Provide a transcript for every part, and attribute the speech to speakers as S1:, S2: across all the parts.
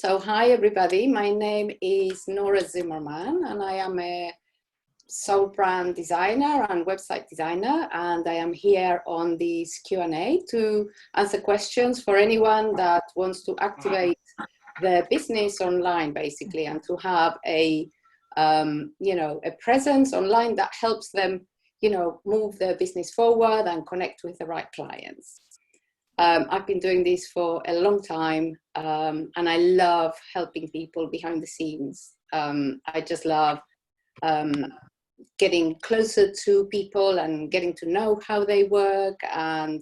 S1: So hi everybody, my name is Nora Zimmerman and I am a soul brand designer and website designer, and I am here on this Q&A to answer questions for anyone that wants to activate their business online basically, and to have a a presence online that helps them move their business forward and connect with the right clients. I've been doing this for a long time, and I love helping people behind the scenes. I just love getting closer to people and getting to know how they work and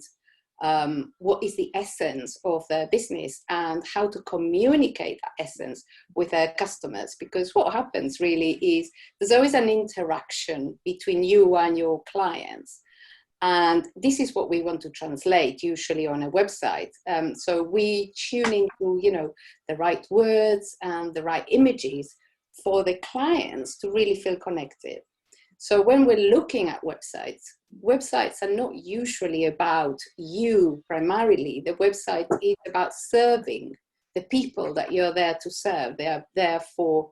S1: what is the essence of their business and how to communicate that essence with their customers. Because what happens really is there's always an interaction between you and your clients. And this is what we want to translate usually on a website. So we tune into, the right words and the right images for the clients to really feel connected. So when we're looking at websites are not usually about you primarily. The website is about serving the people that you're there to serve. They are there for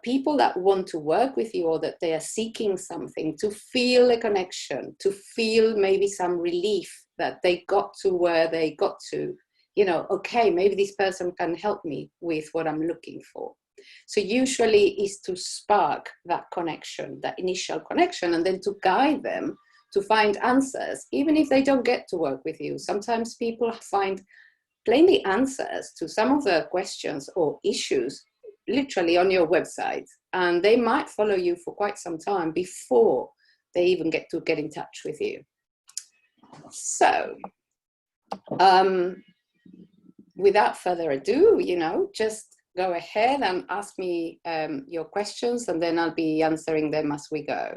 S1: people that want to work with you, or that they are seeking something, to feel a connection, to feel maybe some relief that they got to where they got to, okay, maybe this person can help me with what I'm looking for. So usually is to spark that connection, that initial connection, and then to guide them to find answers, even if they don't get to work with you. Sometimes people find plainly answers to some of the questions or issues literally on your website, and they might follow you for quite some time before they even get in touch with you. So without further ado, just go ahead and ask me your questions, and then I'll be answering them as we go.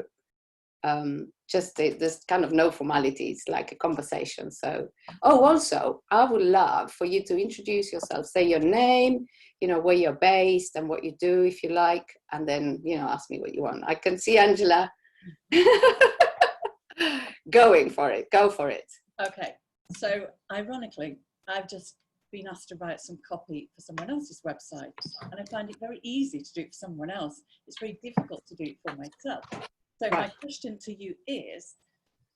S1: There's kind of no formalities, like a conversation. So, also, I would love for you to introduce yourself, say your name, where you're based and what you do, if you like, and then, ask me what you want. I can see Angela going for it. Go for it.
S2: Okay. So, ironically, I've just been asked to write some copy for someone else's website, and I find it very easy to do it for someone else. It's very difficult to do it for myself. So my question to you is,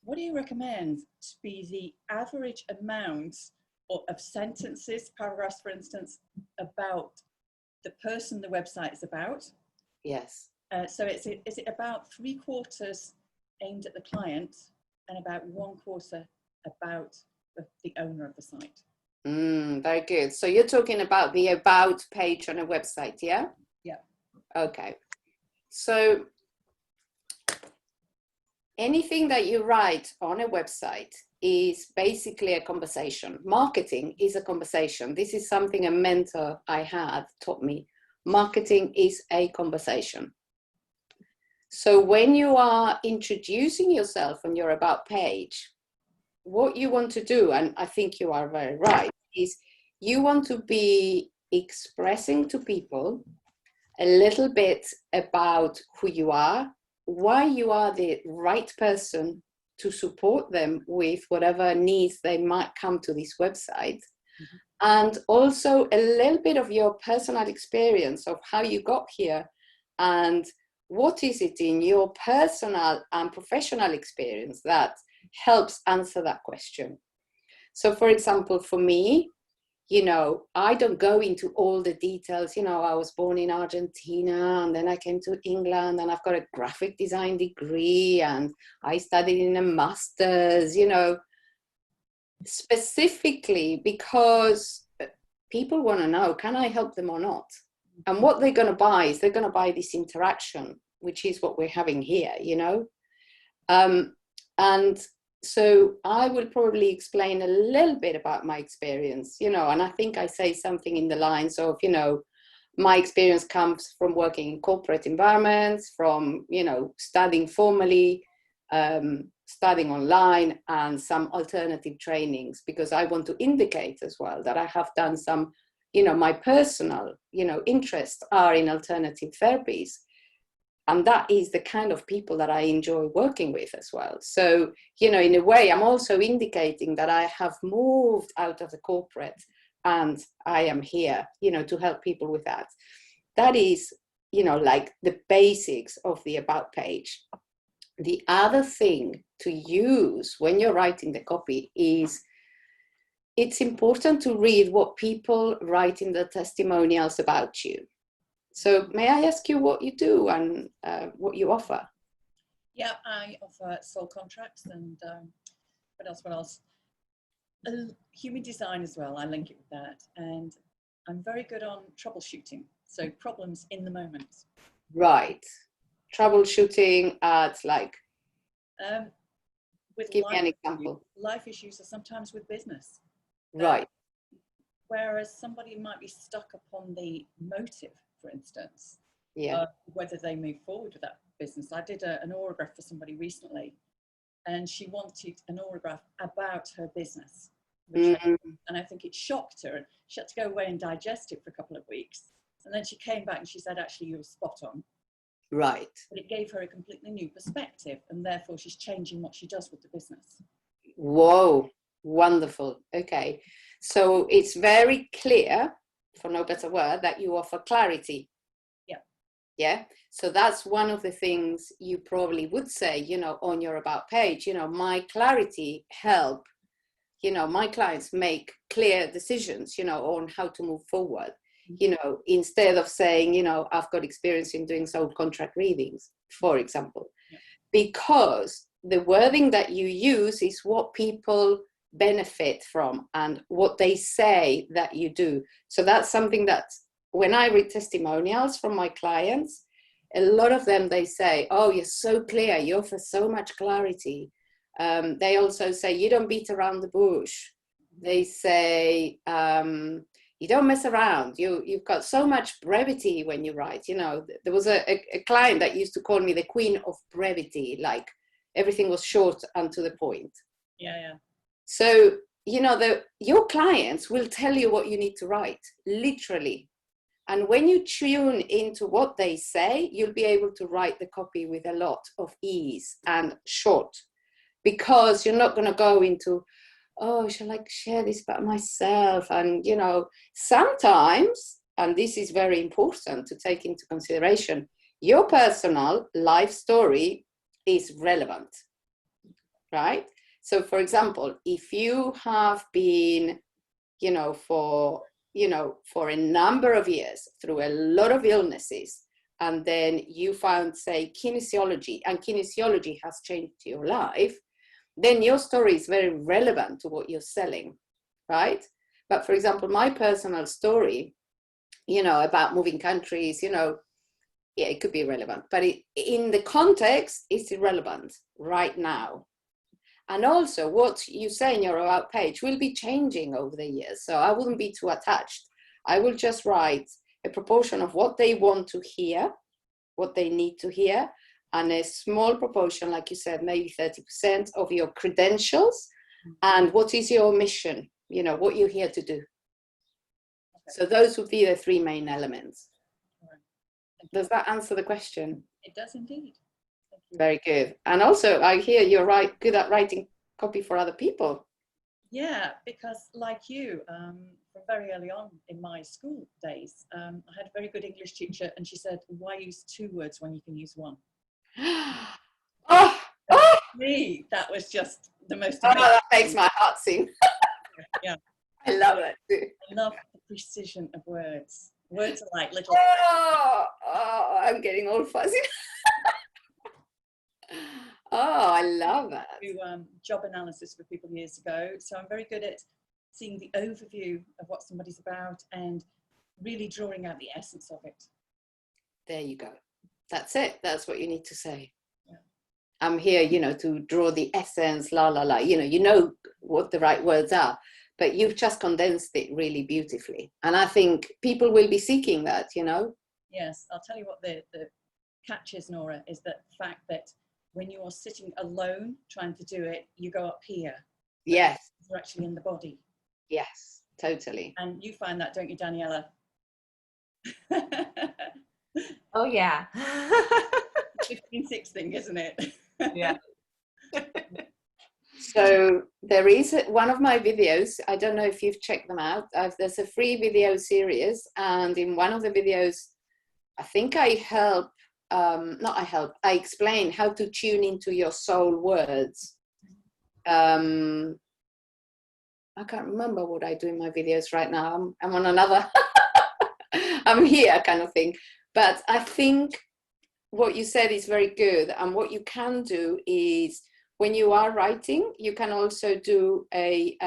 S2: what do you recommend to be the average amount of sentences, paragraphs, for instance, about the person the website is about?
S1: Yes.
S2: So is it about 3/4 aimed at the client and about 1/4 about the owner of the site?
S1: Very good. So you're talking about the about page on a website, yeah?
S2: Yeah.
S1: Okay. So anything that you write on a website is basically a conversation. Marketing is a conversation. This is something a mentor I had taught me. Marketing is a conversation. So when you are introducing yourself on your about page, what you want to do, and I think you are very right, is you want to be expressing to people a little bit about who you are, why you are the right person to support them with whatever needs they might come to this website. Mm-hmm. And also a little bit of your personal experience of how you got here, and what is it in your personal and professional experience that helps answer that question. So for example, for me, I don't go into all the details. I was born in Argentina, and then I came to England, and I've got a graphic design degree, and I studied in a master's, specifically because people want to know, can I help them or not? And what they're going to buy is they're going to buy this interaction, which is what we're having here, and so I will probably explain a little bit about my experience, and I think I say something in the lines of, my experience comes from working in corporate environments, from, studying formally, studying online, and some alternative trainings, because I want to indicate as well that I have done some, my personal, interests are in alternative therapies. And that is the kind of people that I enjoy working with as well. So, in a way, I'm also indicating that I have moved out of the corporate and I am here, to help people with that. That is, like the basics of the about page. The other thing to use when you're writing the copy is it's important to read what people write in the testimonials about you. So may I ask you what you do and what you offer?
S2: Yeah, I offer soul contracts and what else? Human design as well, I link it with that. And I'm very good on troubleshooting, so problems in the moment.
S1: Right. Troubleshooting at like, give me an example.
S2: Life issues are sometimes with business.
S1: Right.
S2: Whereas somebody might be stuck upon the motive, for instance, whether they move forward with that business. I did an aurograph for somebody recently, and she wanted an aurograph about her business, and I think it shocked her. And she had to go away and digest it for a couple of weeks, and then she came back and she said, actually, you were spot on.
S1: Right.
S2: But it gave her a completely new perspective, and therefore she's changing what she does with the business.
S1: Whoa, wonderful. Okay, so it's very clear, for no better word, that you offer clarity. Yeah, so that's one of the things you probably would say, on your about page. My clarity help, my clients make clear decisions, on how to move forward. Instead of saying, I've got experience in doing soul contract readings, for example, because the wording that you use is what people benefit from and what they say that you do. So that's something that when I read testimonials from my clients, a lot of them, they say, oh, you're so clear, you offer so much clarity. They also say, you don't beat around the bush. They say, you don't mess around. You've got so much brevity when you write. There was a client that used to call me the queen of brevity, like everything was short and to the point.
S2: Yeah.
S1: So, your clients will tell you what you need to write, literally. And when you tune into what they say, you'll be able to write the copy with a lot of ease and short, because you're not going to go into, oh, shall I share this about myself? And, sometimes, and this is very important to take into consideration, your personal life story is relevant, right? So, for example, if you have been, for a number of years through a lot of illnesses, and then you found, say, kinesiology, and kinesiology has changed your life, then your story is very relevant to what you're selling, right? But for example, my personal story, about moving countries, it could be relevant, but in the context, it's irrelevant right now. And also what you say in your about page will be changing over the years. So I wouldn't be too attached. I will just write a proportion of what they want to hear, what they need to hear, and a small proportion, like you said, maybe 30% of your credentials and what is your mission, what you're here to do. Okay. So those would be the three main elements. Right. Does that answer the question?
S2: It does indeed.
S1: Very good. And also, I hear you're good at writing copy for other people.
S2: Yeah, because like you, from very early on in my school days, I had a very good English teacher, and she said, why use two words when you can use one? For me, that was just the most amazing.
S1: That makes my heart sing.
S2: Yeah.
S1: I love it too.
S2: I love the precision of words. Words are like little...
S1: I'm getting all fuzzy. Oh, I love it.
S2: I do job analysis for people years ago, so I'm very good at seeing the overview of what somebody's about and really drawing out the essence of it.
S1: There you go. That's it. That's what you need to say.
S2: Yeah.
S1: I'm here, to draw the essence, la, la, la. You know what the right words are, but you've just condensed it really beautifully. And I think people will be seeking that,
S2: Yes, I'll tell you what the catch is, Nora, is the fact that when you're sitting alone trying to do it, you go up here.
S1: Yes.
S2: You're actually in the body.
S1: Yes, totally.
S2: And you find that, don't you, Daniela?
S3: Oh, yeah.
S2: 15-6 thing, isn't it?
S3: Yeah.
S1: So there is one of my videos. I don't know if you've checked them out. There's a free video series, and in one of the videos, I think I explain how to tune into your soul words. I can't remember what I do in my videos right now. I'm on another, I'm here kind of thing. But I think what you said is very good. And what you can do is, when you are writing, you can also do a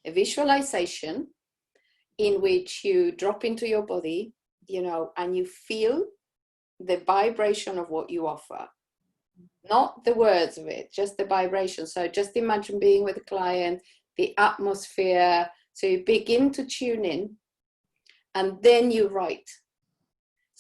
S1: visualization in which you drop into your body, you know, and you feel the vibration of what you offer. Not the words of it, just the vibration. So just imagine being with a client, the atmosphere. So you begin to tune in, and then you write.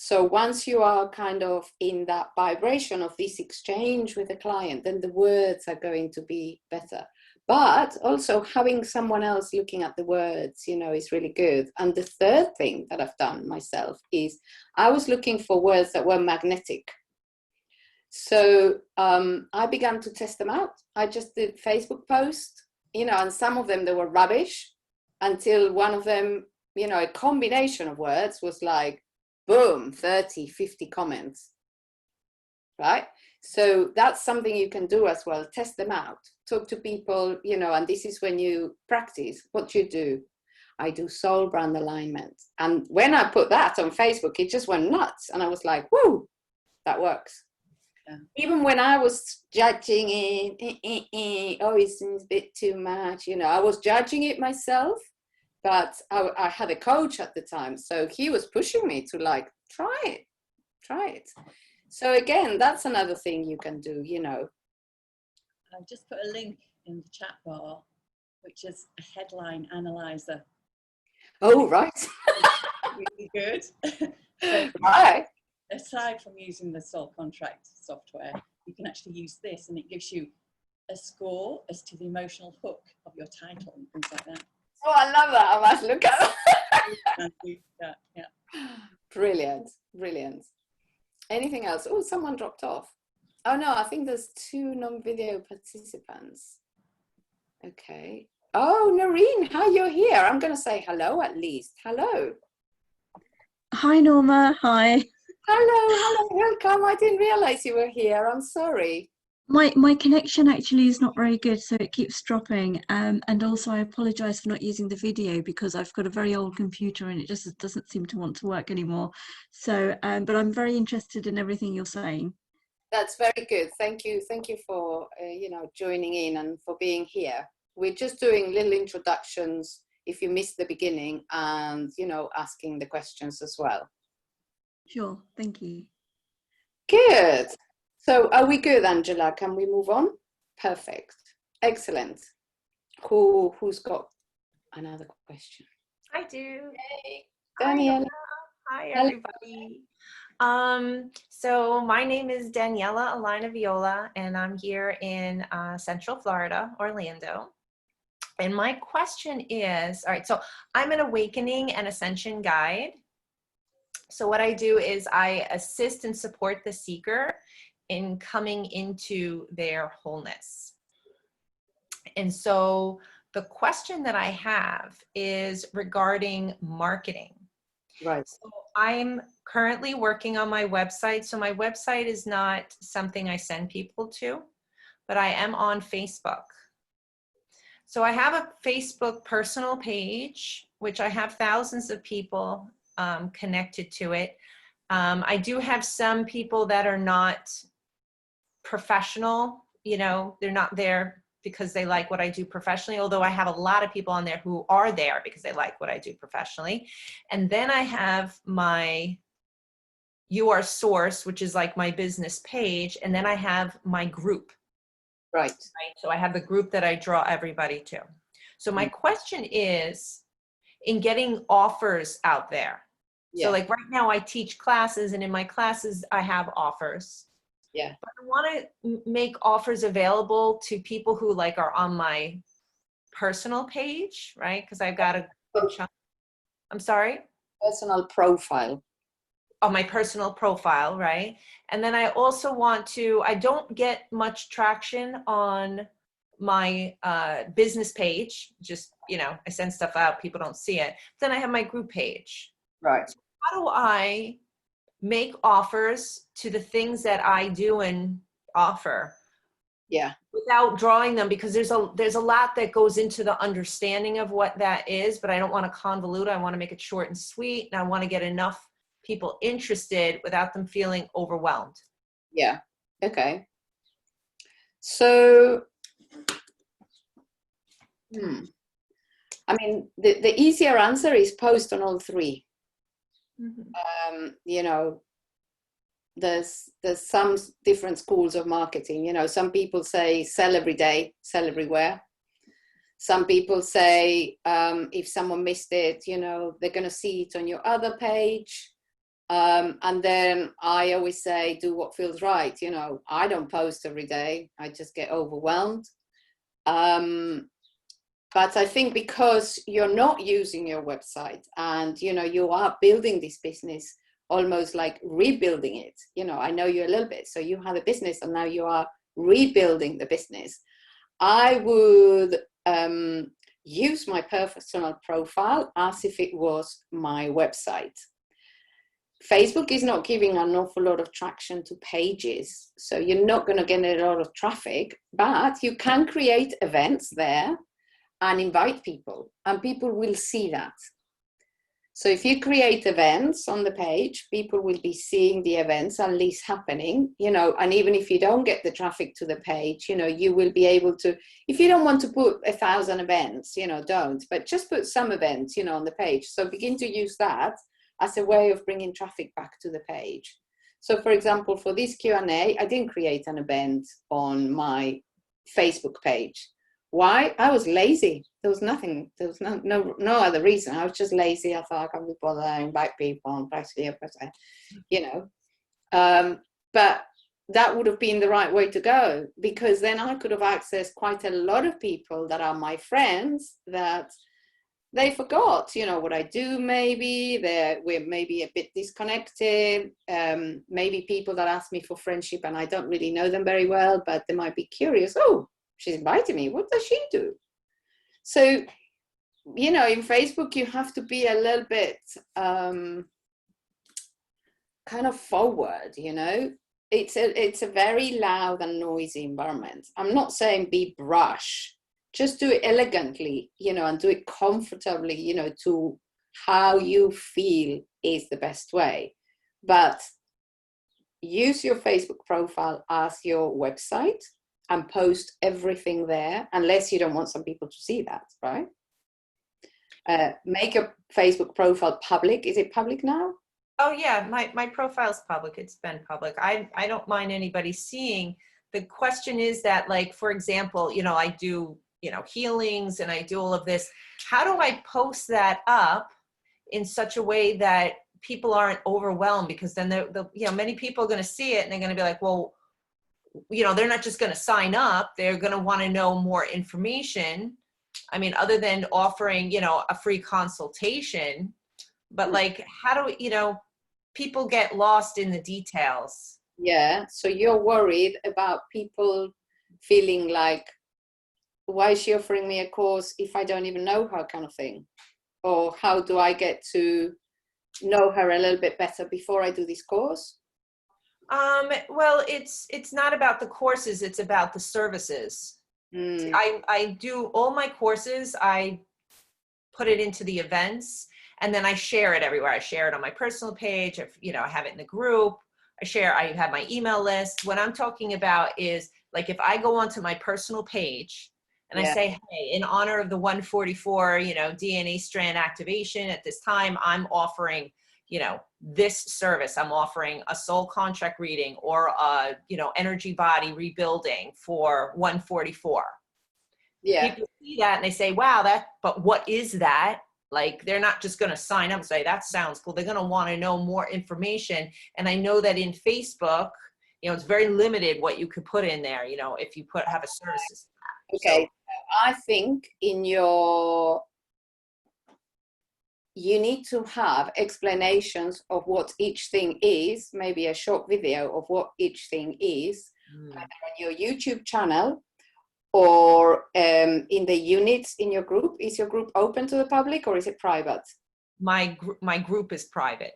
S1: So once you are kind of in that vibration of this exchange with the client, then the words are going to be better. But also having someone else looking at the words, you know, is really good. And the third thing that I've done myself is I was looking for words that were magnetic. So I began to test them out. I just did Facebook posts, you know, and some of them, they were rubbish, until one of them, you know, a combination of words was like, boom, 30, 50 comments, right? So that's something you can do as well. Test them out, talk to people, you know, and this is when you practice what you do. I do soul brand alignment. And when I put that on Facebook, it just went nuts. And I was like, whoo, that works. Yeah. Even when I was judging it, oh, it seems a bit too much, you know, I was judging it myself, but I had a coach at the time. So he was pushing me to like, try it. So again, that's another thing you can do, you know.
S2: I've just put a link in the chat bar, which is a headline analyzer.
S1: Oh, right.
S2: Really good. So,
S1: right.
S2: Aside from using the soul contract software, you can actually use this, and it gives you a score as to the emotional hook of your title and things like that.
S1: Oh, I love that. I must look at
S2: that. Yeah.
S1: Brilliant. Anything else? Oh, someone dropped off. Oh no, I think there's 2 non-video participants. Okay. Oh, Noreen, hi, you're here. I'm going to say hello at least. Hello.
S4: Hi, Norma. Hi.
S1: Hello, welcome. I didn't realize you were here. I'm sorry.
S4: My connection actually is not very good, so it keeps dropping. And also I apologize for not using the video because I've got a very old computer and it just doesn't seem to want to work anymore. So, but I'm very interested in everything you're saying.
S1: That's very good. Thank you for you know, joining in and for being here. We're just doing little introductions if you missed the beginning, and you know, asking the questions as well.
S4: Sure, thank you.
S1: Good. So are we good, Angela? Can we move on? Perfect. Excellent. Who's got another question?
S3: I do.
S1: Hey, Daniela.
S3: Hi, everybody. So my name is Daniela Alina Viola, and I'm here in Central Florida, Orlando. And my question is, all right, so I'm an awakening and ascension guide. So what I do is I assist and support the seeker in coming into their wholeness. And so the question that I have is regarding marketing.
S1: Right.
S3: So I'm currently working on my website. So my website is not something I send people to, but I am on Facebook. So I have a Facebook personal page, which I have thousands of people connected to it. I do have some people that are not professional, you know, they're not there because they like what I do professionally, although I have a lot of people on there who are there because they like what I do professionally. And then I have my You Are Source, which is like my business page, and then I have my group.
S1: Right.
S3: So I have the group that I draw everybody to. So my question is, in getting offers out there. Yeah. So like right now I teach classes, and in my classes I have offers.
S1: Yeah.
S3: But I want to make offers available to people who like are on my personal page, right? Because I've got a good chunk. I'm sorry?
S1: Personal profile.
S3: on my personal profile, right? And then I also want to, I don't get much traction on my business page. Just, you know, I send stuff out, people don't see it. Then I have my group page.
S1: Right.
S3: How do I make offers to the things that I do and offer?
S1: Yeah.
S3: Without drawing them, because there's a lot that goes into the understanding of what that is, but I don't want to convolute. I want to make it short and sweet, and I want to get enough people interested without them feeling overwhelmed.
S1: Yeah. Okay. So, I mean, the easier answer is post on all three. You know, there's some different schools of marketing. You know, some people say sell every day, sell everywhere. Some people say if someone missed it, you know, they're going to see it on your other page. And then I always say, do what feels right. You know, I don't post every day. I just get overwhelmed. But I think because you're not using your website and, you know, you are building this business, almost like rebuilding it. You know, I know you a little bit. So you have a business and now you are rebuilding the business. I would use my personal profile as if it was my website. Facebook is not giving an awful lot of traction to pages. So you're not going to get a lot of traffic, but you can create events there and invite people, and people will see that. So if you create events on the page, people will be seeing the events at least happening, you know, and even if you don't get the traffic to the page, you know, you will be able to, if you don't want to put 1,000 events, you know, don't, but just put some events, you know, on the page. So begin to use that as a way of bringing traffic back to the page. So for example, for this Q&A, I didn't create an event on my Facebook page. Why? I was lazy. There was nothing, there was no other reason. I was just lazy. I thought I can't be bothered. I invite people and practically, you know. But that would have been the right way to go, because then I could have accessed quite a lot of people that are my friends that they forgot, you know, what I do. Maybe we're maybe a bit disconnected. Maybe people that ask me for friendship and I don't really know them very well, but they might be curious. Oh, she's invited me. What does she do? So, you know, in Facebook, you have to be a little bit kind of forward, you know. It's a very loud and noisy environment. I'm not saying be brash. Just do it elegantly, you know, and do it comfortably, you know, to how you feel is the best way. But use your Facebook profile as your website and post everything there, unless you don't want some people to see that, right? Make a Facebook profile public. Is it public now?
S3: Oh yeah, my profile's public. It's been public. I don't mind anybody seeing. The question is that, like, for example, you know, I do, you know, healings and I do all of this. How do I post that up in such a way that people aren't overwhelmed? Because then they'll, you know, many people are going to see it and they're going to be like, well, you know, they're not just going to sign up. They're going to want to know more information. I mean, other than offering, you know, a free consultation, but like, how do, you know, people get lost in the details?
S1: Yeah. So you're worried about people feeling like, why is she offering me a course if I don't even know her, kind of thing? Or how do I get to know her a little bit better before I do this course?
S3: Well, it's not about the courses, it's about the services. I do all my courses, I put it into the events, and then I share it everywhere. I share it on my personal page, you know, I have it in the group, I have my email list. What I'm talking about is, like, if I go onto my personal page and I say, hey, in honor of the 144, you know, DNA strand activation at this time, I'm offering, you know, this service. I'm offering a soul contract reading or a, you know, energy body rebuilding for 144.
S1: Yeah.
S3: People see that and they say, wow, but what is that? Like, they're not just going to sign up and say, that sounds cool. They're going to want to know more information. And I know that in Facebook, you know, it's very limited what you could put in there, you know, if you have a services tab.
S1: Okay. So I think in your you need to have explanations of what each thing is, maybe a short video of what each thing is, either on your YouTube channel or in the units in your group. Is your group open to the public or is it private?
S3: My group is private.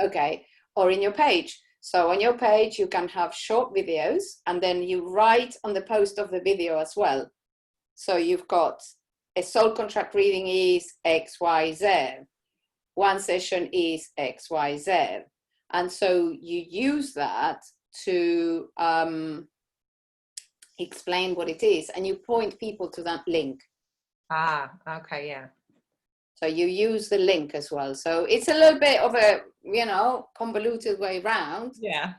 S1: Okay, or in your page. So on your page, you can have short videos and then you write on the post of the video as well. So you've got a soul contract reading is X, Y, Z. One session is X, Y, Z. And so you use that to explain what it is and you point people to that link.
S3: Ah, okay, yeah.
S1: So you use the link as well. So it's a little bit of a, you know, convoluted way around.
S3: Yeah.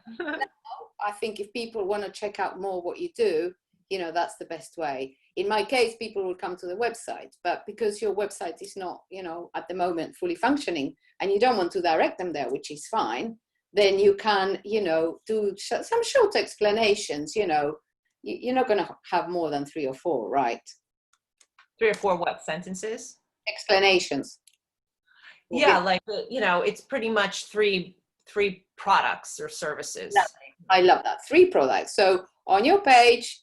S1: I think if people want to check out more what you do, you know, that's the best way. In my case, people will come to the website, but because your website is not, you know, at the moment fully functioning and you don't want to direct them there, which is fine, then you can, you know, do some short explanations, you know, you're not going to have more than 3 or 4, right?
S3: 3 or 4 what, sentences?
S1: Explanations.
S3: Yeah, like, you know, it's pretty much three products or services.
S1: I love that. 3 products. So on your page,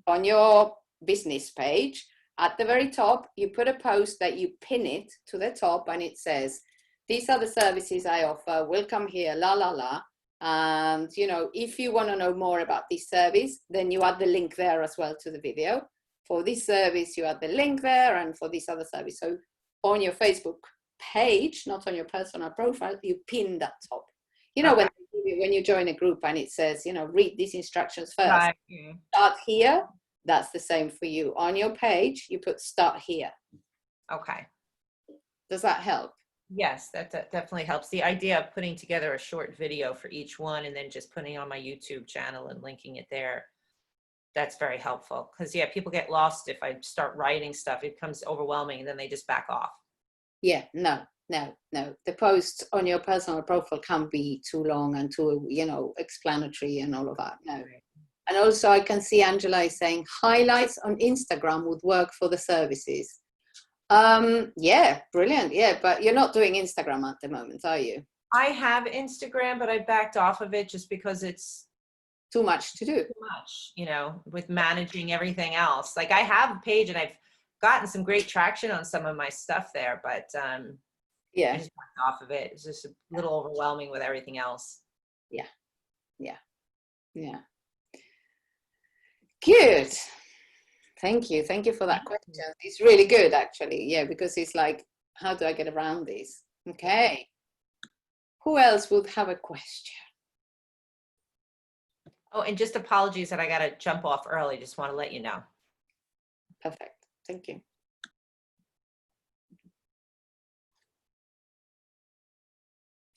S1: on your business page, at the very top, you put a post that you pin it to the top and it says, these are the services I offer. Welcome here, la, la, la. And, you know, if you want to know more about this service, then you add the link there as well to the video. For this service, you add the link there, and for this other service. So on your Facebook page, not on your personal profile, you pin that top. You know,
S3: okay.
S1: when you join a group and it says, you know, read these instructions first.
S3: Right.
S1: Start here. That's the same for you. On your page, you put start here.
S3: Okay.
S1: Does that help?
S3: Yes, that definitely helps. The idea of putting together a short video for each one and then just putting it on my YouTube channel and linking it there, that's very helpful. Because, yeah, people get lost if I start writing stuff. It becomes overwhelming and then they just back off.
S1: Yeah, no. The posts on your personal profile can't be too long and too, you know, explanatory and all of that. No. And also I can see Angela is saying highlights on Instagram would work for the services. Yeah, brilliant. Yeah, but you're not doing Instagram at the moment, are you?
S3: I have Instagram, but I backed off of it just because it's
S1: too much to do.
S3: Too much, you know, with managing everything else. Like I have a page and I've gotten some great traction on some of my stuff there, but
S1: yeah,
S3: I just backed off of it. It's just a little overwhelming with everything else.
S1: Yeah. Good. Thank you for that question. It's really good, actually. Yeah, because it's like, how do I get around this? Okay. Who else would have a question?
S3: Oh, and just apologies that I got to jump off early. Just want to let you know.
S1: Perfect. Thank you.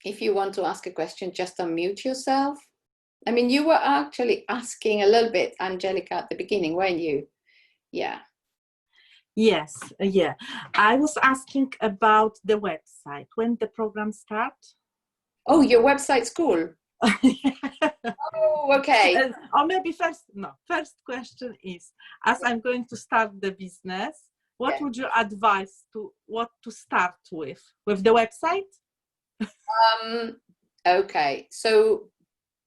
S1: If you want to ask a question, just unmute yourself. I mean, you were actually asking a little bit, Angelica, at the beginning, weren't you? Yeah.
S5: Yes, yeah. I was asking about the website. When the program starts?
S1: Oh, your website's cool. Oh, okay.
S5: Or maybe first question is, as I'm going to start the business, what would you advise what to start with the website?
S1: Okay, so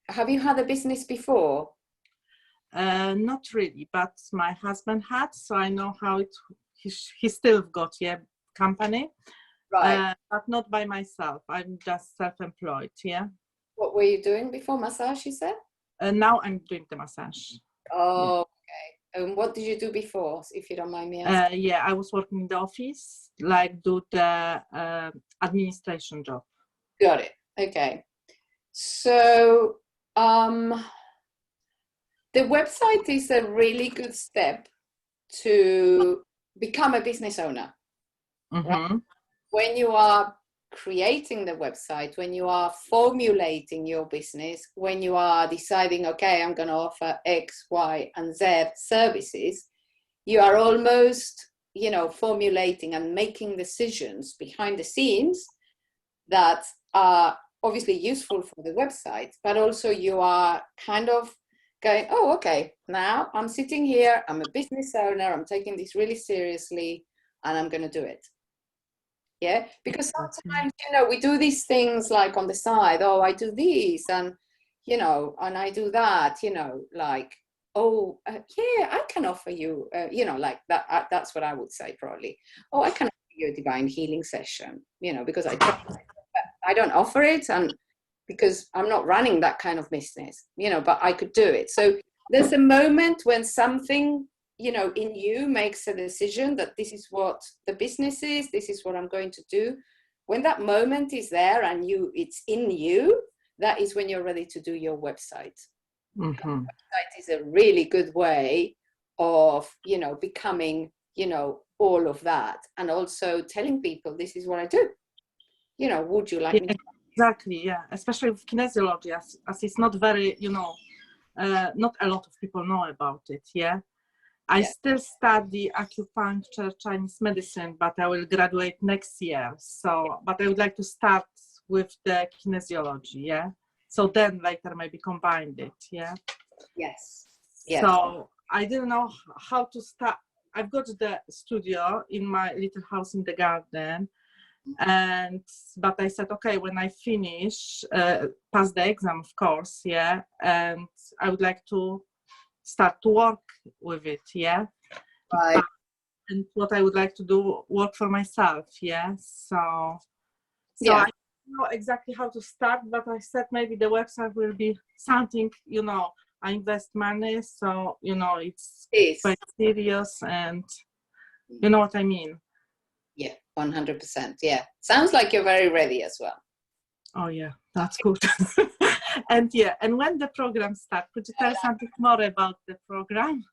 S1: have you had a business before?
S5: Not really, but my husband had, so I know how he still got company,
S1: right? But
S5: not by myself. I'm just self-employed. Yeah.
S1: What were you doing before massage? You said.
S5: Now I'm doing the massage.
S1: Oh, okay. And what did you do before, if you don't mind me asking?
S5: Yeah, I was working in the office, like do the administration job.
S1: Got it. Okay. So the website is a really good step to become a business owner.
S5: Mm-hmm.
S1: Right? When you are creating the website, when you are formulating your business, when you are deciding, okay, I'm going to offer X, Y, and Z services, you are almost, you know, formulating and making decisions behind the scenes that are obviously useful for the website, but also you are kind of going, oh, okay, now I'm sitting here, I'm a business owner, I'm taking this really seriously, and I'm going to do it. Yeah, because sometimes, you know, we do these things like on the side. Oh, I do this, and you know, and I do that. You know, like, oh, yeah, I can offer you. You know, like that. That's what I would say probably. Oh, I can offer you a divine healing session. You know, because I don't offer it, and because I'm not running that kind of business. You know, but I could do it. So there's a moment when something, you know, in you makes a decision that this is what the business is, this is what I'm going to do. When that moment is there and it's in you, that is when you're ready to do your website.
S5: Mm-hmm.
S1: Website is a really good way of, you know, becoming, you know, all of that, and also telling people this is what I do. You know, would you like me to?
S5: Exactly, yeah. Especially with kinesiology, as it's not very, you know, not a lot of people know about it, yeah. I still study acupuncture, Chinese medicine, but I will graduate next year. So, but I would like to start with the kinesiology, yeah. So then later maybe combine it, yeah.
S1: Yes. Yes.
S5: So I didn't know how to start. I've got the studio in my little house in the garden, but I said, okay, when I finish, pass the exam, of course, yeah, and I would like to start to work with it, yeah.
S1: Right.
S5: And what I would like to do, work for myself, yeah. So
S1: Yeah.
S5: I don't know exactly how to start, but I said maybe the website will be something, you know, I invest money, so you know it's quite serious, and you know what I mean.
S1: Yeah, 100%. Yeah, sounds like you're very ready as well.
S5: Oh yeah, that's good. And yeah, and when the program starts, could you tell something more about the program?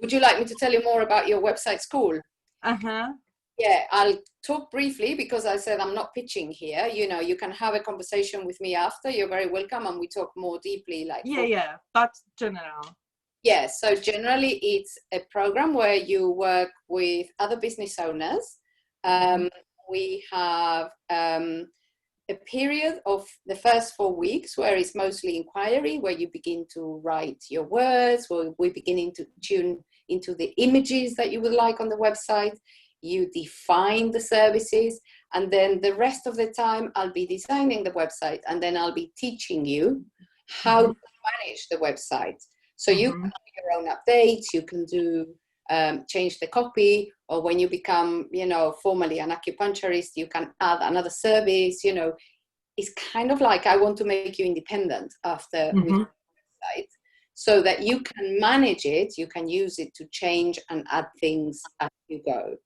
S1: Would you like me to tell you more about your website school?
S5: Uh-huh.
S1: Yeah, I'll talk briefly because I said I'm not pitching here. You know, you can have a conversation with me after. You're very welcome, and we talk more deeply. Like
S5: Yeah, but general.
S1: Yeah, so generally it's a program where you work with other business owners. We have a period of the first 4 weeks where it's mostly inquiry, where you begin to write your words, where we're beginning to tune into the images that you would like on the website. You define the services, and then the rest of the time I'll be designing the website, and then I'll be teaching you how to manage the website. So you can do your own updates, you can do change the copy, or when you become, you know, formally an acupuncturist, you can add another service. You know, it's kind of like I want to make you independent after with the website, so that you can manage it, you can use it to change and add things as you go.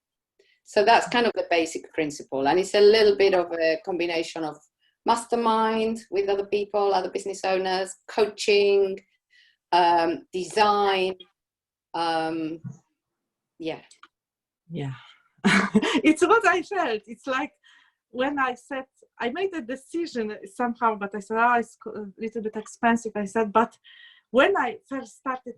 S1: So that's kind of the basic principle, and it's a little bit of a combination of mastermind with other people, other business owners, coaching, design. Yeah.
S5: It's what I felt. It's like when I said I made a decision somehow, but I said, oh, it's a little bit expensive. I said, but when I first started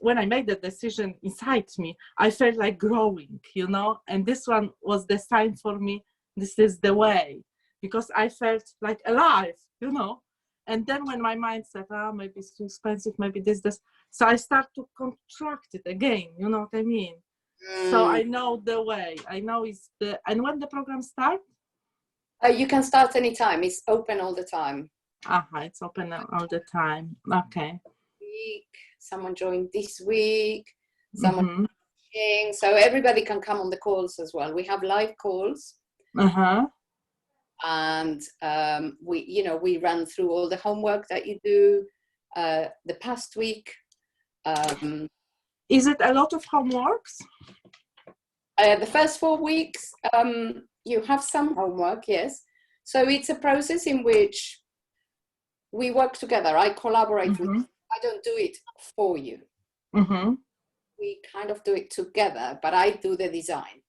S5: when I made the decision inside me, I felt like growing, you know, and this one was the sign for me. This is the way, because I felt like alive, you know. And then when my mind said, oh, maybe it's too expensive, maybe this, so I start to contract it again, you know what I mean? So I know the way. I know and when the program starts?
S1: You can start anytime. It's open all the time.
S5: It's open all the time. Okay.
S1: Someone joined this week. Someone so everybody can come on the calls as well. We have live calls. And we run through all the homework that you do the past week.
S5: Is it a lot of homeworks?
S1: The first 4 weeks, you have some homework, yes. So it's a process in which we work together. I collaborate with you. I don't do it for you. We kind of do it together, but I do the design.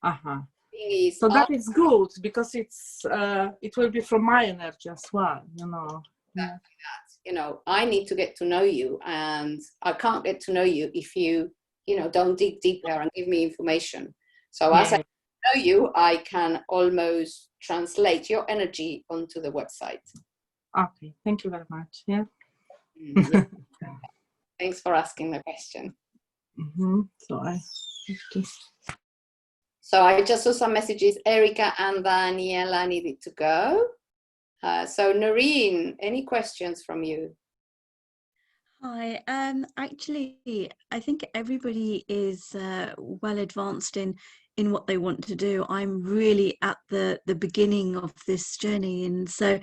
S5: So that is good, because it will be from my energy as well, you know.
S1: Exactly that. You know, I need to get to know you, and I can't get to know you if you don't dig deeper and give me information. So as I know you, I can almost translate your energy onto the website.
S5: Okay, thank you very much. Yeah.
S1: Thanks for asking the question.
S5: So I have to
S1: So I just saw some messages. Erica and Daniela needed to go. So Noreen, any questions from you?
S4: Hi. Actually, I think everybody is well advanced in what they want to do. I'm really at the beginning of this journey, and so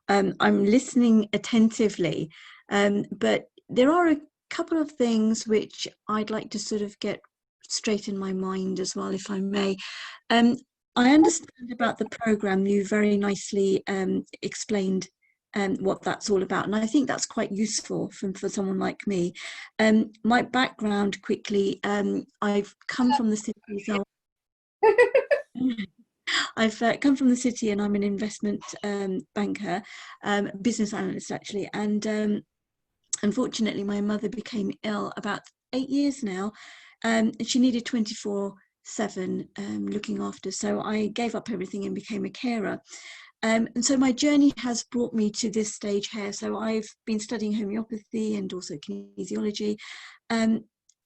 S4: I'm listening attentively. But there are a couple of things which I'd like to sort of get straight in my mind as well, if I may. Um, I understand about the program. You very nicely explained what that's all about, and I think that's quite useful for someone like me. My background quickly, I've come from the city, so I've come from the city, and I'm an investment banker, business analyst actually, and unfortunately my mother became ill about 8 years now, and she needed 24/7 looking after, so I gave up everything and became a carer. And so my journey has brought me to this stage here. So I've been studying homeopathy and also kinesiology.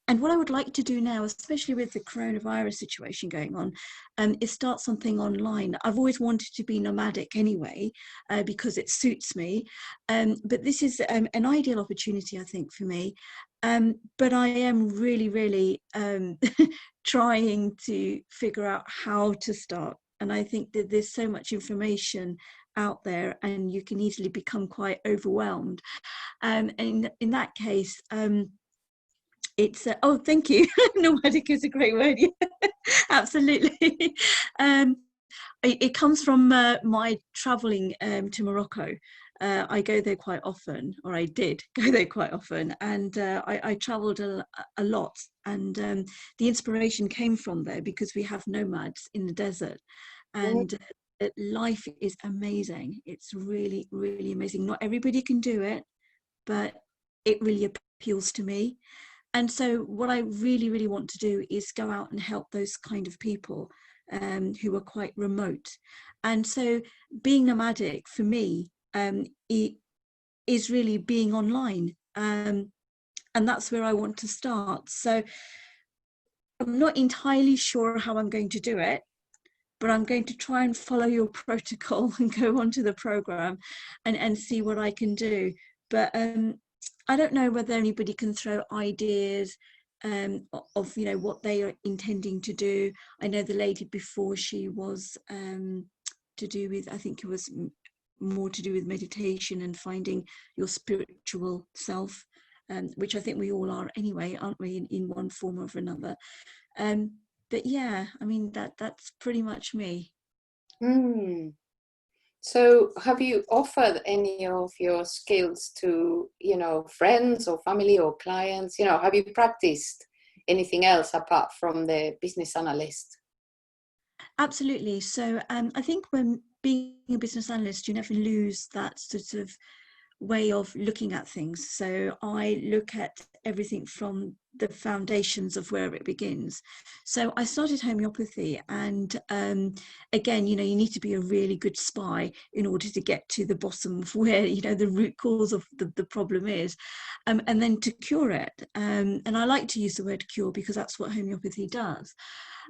S4: And what I would like to do now, especially with the coronavirus situation going on, is start something online. I've always wanted to be nomadic anyway, because it suits me. But this is an ideal opportunity, I think, for me. But I am really, really trying to figure out how to start. And I think that there's so much information out there, and you can easily become quite overwhelmed. And in that case, it's oh, thank you. Nomadic is a great word. Yeah, absolutely. It comes from my traveling to Morocco. I go there quite often, or I did go there quite often, and I traveled a lot, and the inspiration came from there because we have nomads in the desert, and life is amazing. It's really, really amazing. Not everybody can do it, but it really appeals to me. And so what I really, really want to do is go out and help those kind of people who are quite remote. And so being nomadic for me, it is really being online. And that's where I want to start. So I'm not entirely sure how I'm going to do it, but I'm going to try and follow your protocol and go onto the program and see what I can do. But I don't know whether anybody can throw ideas of what they are intending to do. I know the lady before, she was to do with, I think it was more to do with meditation and finding your spiritual self, which I think we all are anyway, aren't we, in one form or another. But yeah, I mean, that's pretty much me.
S1: So have you offered any of your skills to, friends or family or clients? Have you practiced anything else apart from the business analyst?
S4: Absolutely. So I think when being a business analyst, you never lose that sort of way of looking at things. So I look at everything from the foundations of where it begins. So I started homeopathy, and again, you need to be a really good spy in order to get to the bottom of where the root cause of the problem is, and then to cure it. And I like to use the word cure because that's what homeopathy does.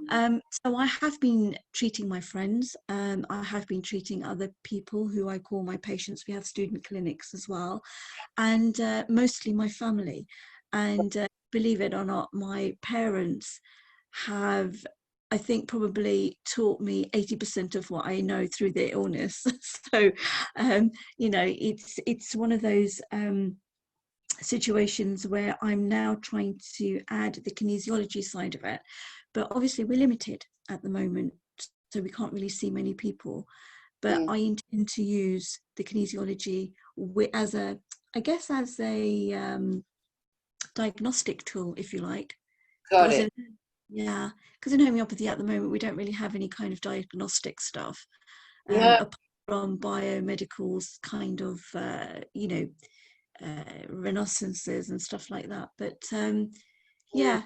S4: So I have been treating my friends. I have been treating other people who I call my patients. We have student clinics as well, and mostly my family. And believe it or not, my parents have, I think, probably taught me 80% of what I know through their illness. So, it's one of those situations where I'm now trying to add the kinesiology side of it, but obviously we're limited at the moment, so we can't really see many people. But I intend to use the kinesiology as a diagnostic tool, if you like.
S1: Got it.
S4: Yeah, because in homeopathy at the moment we don't really have any kind of diagnostic stuff,
S1: Yeah.
S4: apart from biomedicals kind of renaissances and stuff like that. But yeah,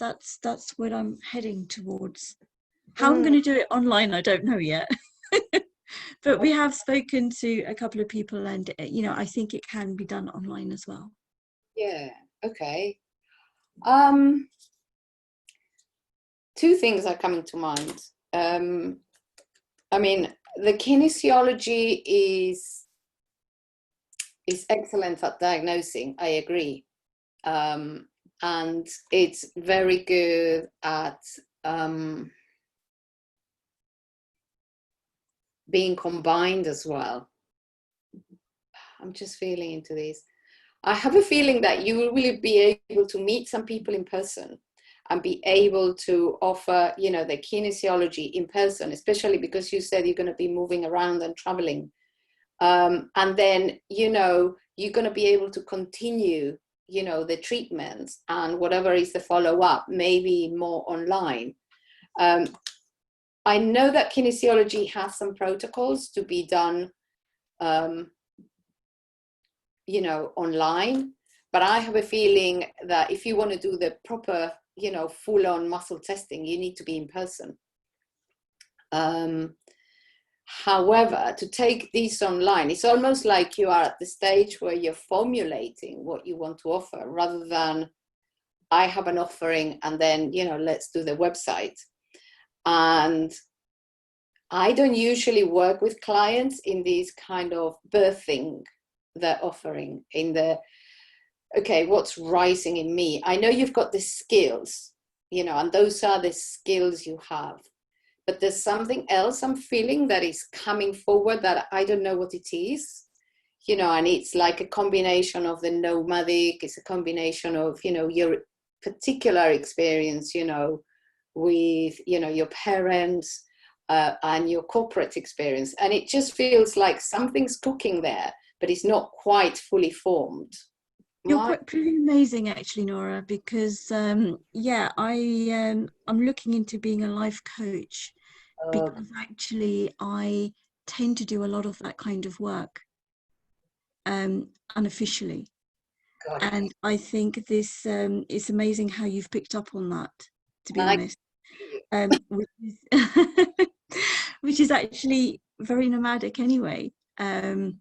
S4: that's what I'm heading towards. How I'm going to do it online, I don't know yet. But we have spoken to a couple of people, and I think it can be done online as well.
S1: Yeah. Okay. two things are coming to mind. I mean, the kinesiology is excellent at diagnosing, I agree. And it's very good at being combined as well. I'm just feeling into this. I have a feeling that you will really be able to meet some people in person and be able to offer, you know, the kinesiology in person, especially because you said you're going to be moving around and traveling. And then, you know, you're going to be able to continue, you know, the treatments and whatever is the follow-up, maybe more online. I know that kinesiology has some protocols to be done, you know, online, but I have a feeling that if you want to do the proper, you know, full-on muscle testing, you need to be in person. However, to take this online, it's almost like you are at the stage where you're formulating what you want to offer, rather than I have an offering and then, you know, let's do the website. And I don't usually work with clients in this kind of birthing the offering, in the, okay, what's rising in me? I know you've got the skills, you know, and those are the skills you have. But there's something else I'm feeling that is coming forward that I don't know what it is, you know, and it's like a combination of the nomadic, it's a combination of, you know, your particular experience, you know, with, you know, your parents and your corporate experience. And it just feels like something's cooking there, but it's not quite fully formed.
S4: You're pretty amazing, actually, Nora, because yeah, I'm looking into being a life coach, because actually I tend to do a lot of that kind of work unofficially. And I think this it's amazing how you've picked up on that, to be honest, which is actually very nomadic anyway. And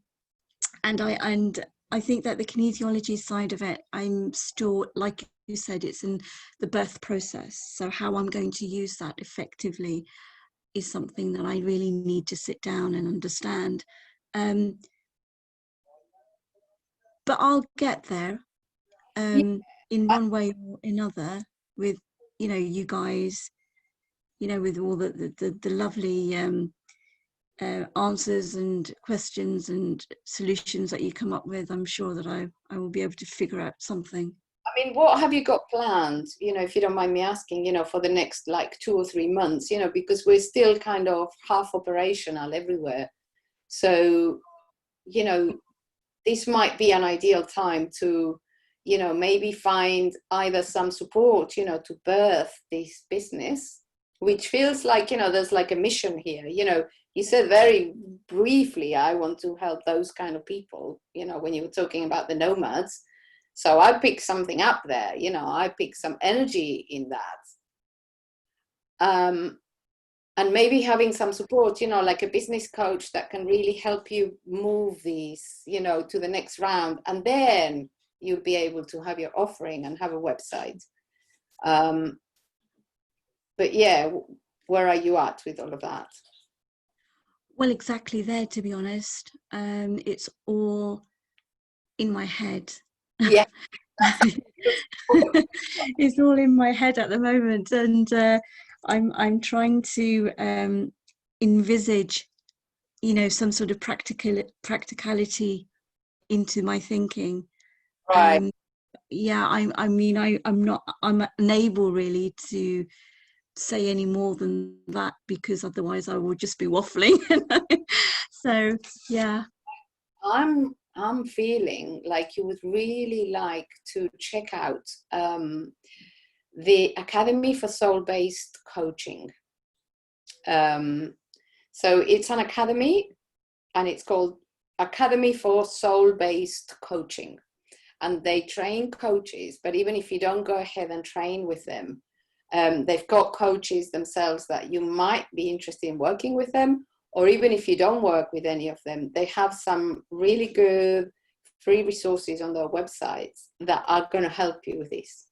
S4: I think that the kinesiology side of it, I'm still, like you said, it's in the birth process. So how I'm going to use that effectively is something that I really need to sit down and understand. But I'll get there in one way or another with, you know, you guys, you know, with all the lovely answers and questions and solutions that you come up with. I'm sure that I will be able to figure out something.
S1: I mean, what have you got planned, you know, if you don't mind me asking, you know, for the next like 2 or 3 months, you know, because we're still kind of half operational everywhere. So, you know, this might be an ideal time to, you know, maybe find either some support, you know, to birth this business, which feels like, you know, there's like a mission here. You know, you said very briefly, I want to help those kind of people, you know, when you were talking about the nomads. So I pick something up there, you know, I pick some energy in that. And maybe having some support, you know, like a business coach that can really help you move these, you know, to the next round. And then you'll be able to have your offering and have a website. But yeah, where are you at with all of that?
S4: Well, exactly there, to be honest. It's all in my head.
S1: Yeah.
S4: It's all in my head at the moment, and I'm trying to envisage, you know, some sort of practicality into my thinking.
S1: Right.
S4: Yeah, I'm unable really to say any more than that, because otherwise I will just be waffling. So yeah,
S1: I'm feeling like you would really like to check out the Academy for Soul-Based Coaching. So it's an academy, and it's called Academy for Soul-Based Coaching. And they train coaches, but even if you don't go ahead and train with them, they've got coaches themselves that you might be interested in working with them. Or even if you don't work with any of them, they have some really good free resources on their websites that are going to help you with this,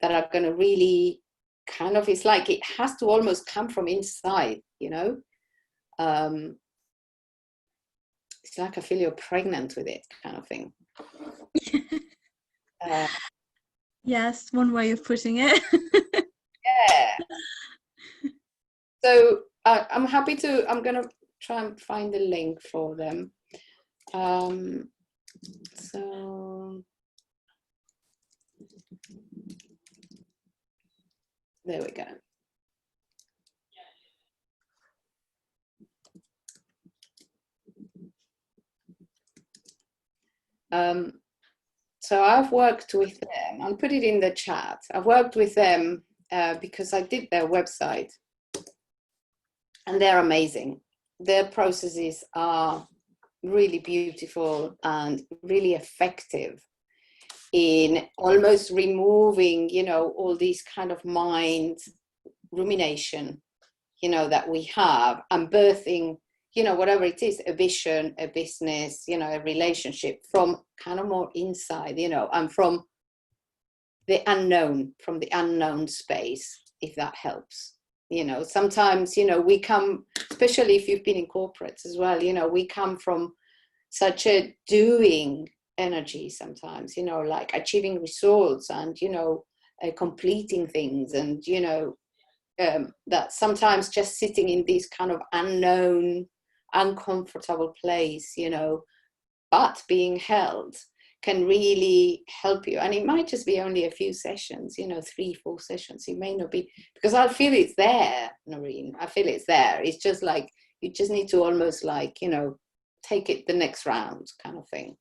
S1: that are going to really kind of, it's like it has to almost come from inside, you know. It's like I feel you're pregnant with it, kind of thing.
S4: Yes, one way of putting it.
S1: Yeah. So I'm happy to, I'm going to try and find the link for them. So there we go. So I've worked with them. I'll put it in the chat. I've worked with them because I did their website, and they're amazing. Their processes are really beautiful and really effective in almost removing, you know, all these kind of mind rumination, you know, that we have, and birthing, you know, whatever it is, a vision, a business, you know, a relationship from kind of more inside, you know, and from the unknown space, if that helps. You know, sometimes, you know, we come, especially if you've been in corporates as well, you know, we come from such a doing energy sometimes, you know, like achieving results and, you know, completing things, and, you know, that sometimes just sitting in this kind of unknown, uncomfortable place, you know, but being held can really help you. And it might just be only a few sessions, you know, 3-4 sessions. It may not be, because I feel it's there, Noreen. I feel it's there. It's just like, you just need to almost like, you know, take it the next round kind of thing.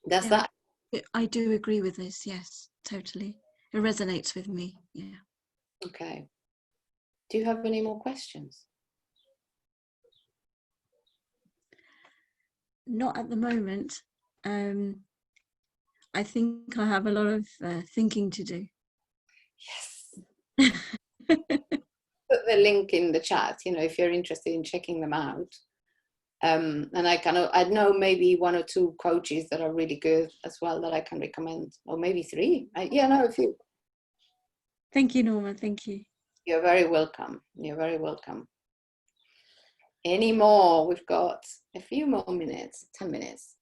S1: Does that?
S4: I do agree with this. Yes, totally. It resonates with me. Yeah.
S1: Okay. Do you have any more questions?
S4: Not at the moment. I think I have a lot of thinking to do.
S1: Yes. Put the link in the chat, you know, if you're interested in checking them out. And I know maybe 1 or 2 coaches that are really good as well that I can recommend, or maybe 3. Yeah, no, a few.
S4: Thank you, Norma. Thank you.
S1: You're very welcome. You're very welcome. Any more? We've got a few more minutes, 10 minutes.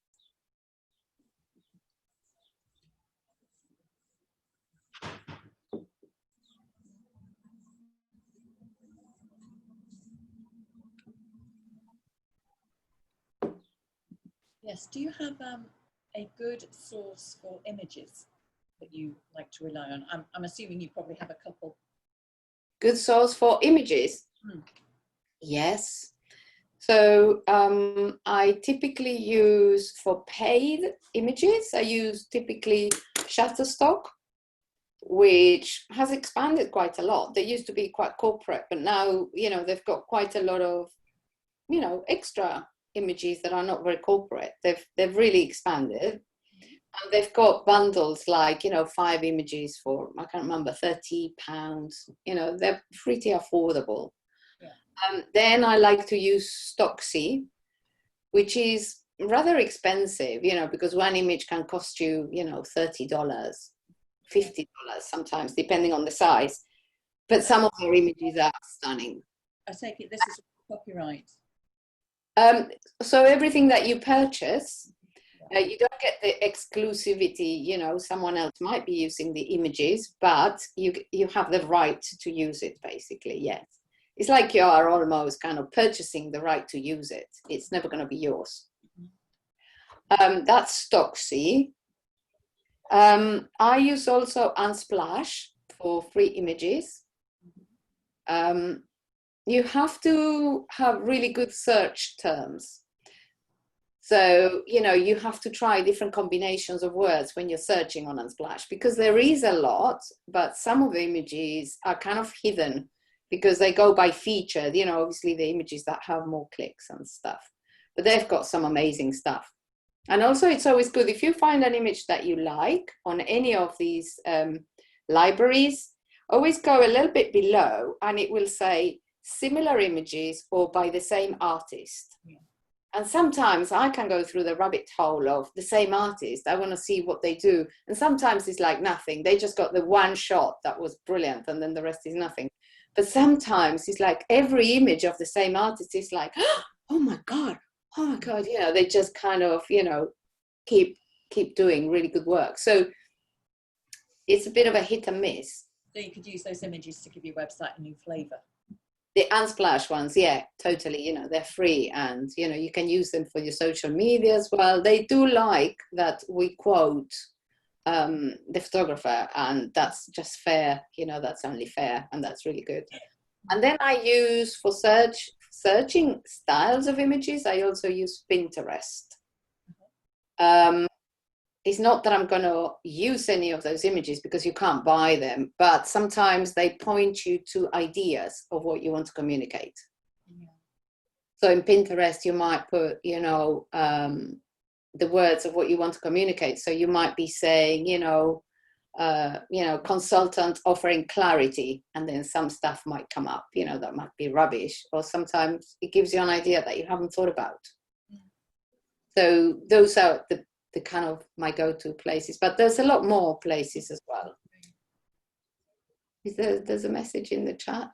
S2: Yes, do you have a good source for images that you like to rely on? I'm assuming you probably have a couple.
S1: Good source for images? Yes. So I typically use, for paid images, I use typically Shutterstock, which has expanded quite a lot. They used to be quite corporate, but now, you know, they've got quite a lot of, you know, extra images that are not very corporate. They've really expanded. And they've got bundles like, you know, 5 images for, I can't remember, £30. You know, they're pretty affordable. Yeah. Then I like to use Stocksy, which is rather expensive, you know, because one image can cost you, you know, $30, $50 sometimes, depending on the size. But some of their images are stunning.
S2: I take it this is copyright.
S1: So everything that you purchase, you don't get the exclusivity, you know, someone else might be using the images, but you have the right to use it, basically, yes. It's like you are almost kind of purchasing the right to use it. It's never going to be yours. That's Stocksy. I use also Unsplash for free images. You have to have really good search terms. So, you know, you have to try different combinations of words when you're searching on Unsplash, because there is a lot, but some of the images are kind of hidden because they go by feature, you know, obviously the images that have more clicks and stuff, but they've got some amazing stuff. And also it's always good if you find an image that you like on any of these libraries, always go a little bit below and it will say similar images or by the same artist. And sometimes I can go through the rabbit hole of the same artist. I want to see what they do. And sometimes it's like nothing. They just got the one shot that was brilliant and then the rest is nothing. But sometimes it's like every image of the same artist is like, oh my God, you know, they just kind of, you know, keep doing really good work. So it's a bit of a hit and miss.
S2: So you could use those images to give your website a new flavour.
S1: The Unsplash ones, yeah, totally. You know, they're free, and you know, you can use them for your social media as well. They do like that we quote the photographer, and that's just fair. You know, that's only fair, and that's really good. And then I use for searching styles of images, I also use Pinterest. It's not that I'm going to use any of those images because you can't buy them, but sometimes they point you to ideas of what you want to communicate. Yeah. So in Pinterest, you might put, you know, the words of what you want to communicate. So you might be saying, you know, consultant offering clarity, and then some stuff might come up, you know, that might be rubbish, or sometimes it gives you an idea that you haven't thought about. Yeah. So those are the kind of my go-to places, but there's a lot more places as well. There's a message in the chat.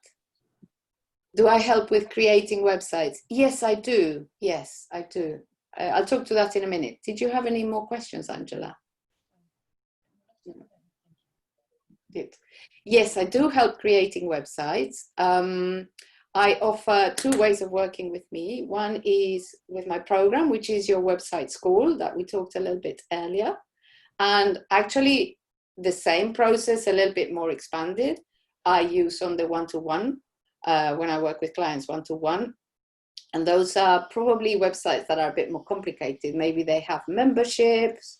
S1: Do I help with creating websites? Yes, I do. Yes, I do. I'll talk to that in a minute. Did you have any more questions, Angela? Yes, I do help creating websites. I offer 2 ways of working with me. One is with my program, which is your website school that we talked a little bit earlier. And actually the same process, a little bit more expanded, I use on the one-to-one when I work with clients one-to-one. And those are probably websites that are a bit more complicated. Maybe they have memberships,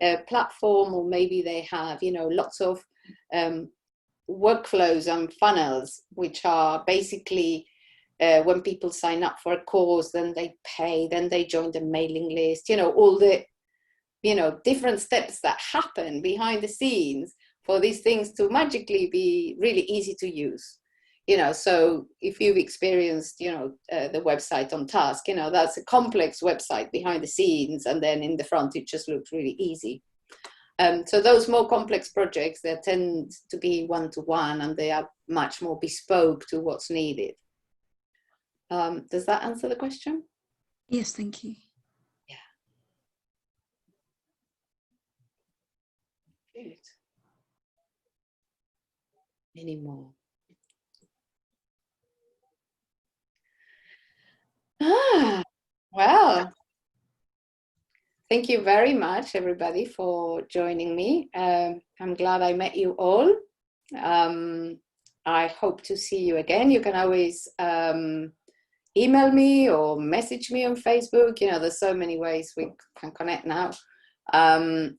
S1: a platform, or maybe they have, you know, lots of workflows and funnels, which are basically when people sign up for a course, then they pay, then they join the mailing list, you know, all the, you know, different steps that happen behind the scenes for these things to magically be really easy to use. You know, so if you've experienced, you know, the website on Task, you know, that's a complex website behind the scenes, and then in the front it just looks really easy. So those more complex projects, they tend to be one-to-one, and they are much more bespoke to what's needed. Does that answer the question?
S4: Yes, thank you.
S1: Yeah. Good. Any more? Well. Thank you very much, everybody, for joining me. I'm glad I met you all. I hope to see you again. You can always email me or message me on Facebook. You know, there's so many ways we can connect now. And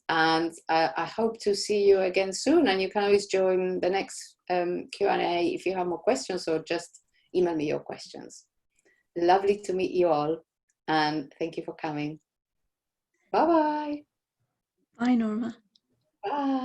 S1: I hope to see you again soon. And you can always join the next Q&A if you have more questions, or just email me your questions. Lovely to meet you all. And thank you for coming. Bye-bye.
S4: Bye, Norma.
S1: Bye.